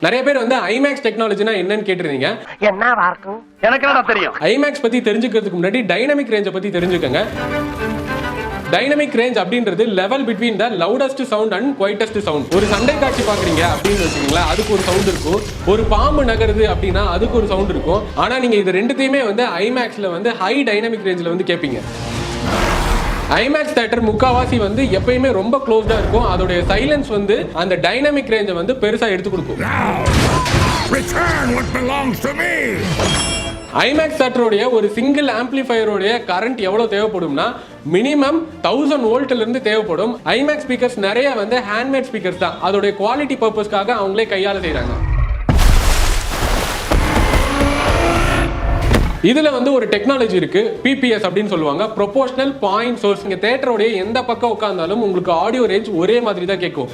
நிறைய பேர் வந்து ஐமேக்ஸ் டெக்னாலஜினா என்னன்னு கேட்டிருந்தீங்க. என்னவா இருக்கும்? எனக்கு என்ன தெரியும். ஐமேக்ஸ் பத்தி தெரிஞ்சுக்கிறதுக்கு முன்னாடி டைனமிக் ரேஞ்சை பத்தி தெரிஞ்சுக்கங்க. டைனமிக் ரேஞ்ச் அப்படின்றது level between the loudest sound and quietest sound. ஒரு சண்டை காட்சி பாக்குறீங்க அப்படின்னு வச்சுக்கீங்களா, அதுக்கு ஒரு சவுண்ட் இருக்கும். ஒரு பாம்பு நகருது அப்படின்னா அதுக்கு ஒரு சவுண்ட் இருக்கும். ஆனா நீங்க இது ரெண்டுத்தையுமே வந்து ஐமேக்ஸ்ல வந்து ஹை டைனமிக் ரேஞ்சில் வந்து கேட்பீங்க. ஐமேக்ஸ் தியேட்டர் முக்காவாசி வந்து எப்பயுமே ரொம்ப க்ளோஸ்டா இருக்கும். அதோடைய சைலன்ஸ் வந்து அந்த டைனமிக் ரேஞ்சை வந்து பெருசா எடுத்து கொடுக்கும். ஐமேக்ஸ் தியேட்டருடைய ஒரு சிங்கிள் ஆம்பிளிஃபையருடைய கரண்ட் எவ்வளவு தேவைப்படும்னா மினிமம் 1000 வோல்ட்ல இருந்து தேவைப்படும். ஐமேக்ஸ் ஸ்பீக்கர்ஸ் நிறைய வந்து ஹேண்ட்மேட் ஸ்பீக்கர்ஸ் தான். அதோடைய குவாலிட்டி பர்பஸ்க்காக அவங்களே கையால செய்றாங்க. இதுல வந்து ஒரு டெக்னாலஜி இருக்கு, PPS அப்படின்னு சொல்லுவாங்க, ப்ரொபோஷனல் பாயிண்ட் சோர்ஸ். இங்க தியேட்டரோட எந்த பக்கம் உட்கார்ந்தாலும் உங்களுக்கு ஆடியோ ரேஞ்ச் ஒரே மாதிரி தான் கேட்கும்.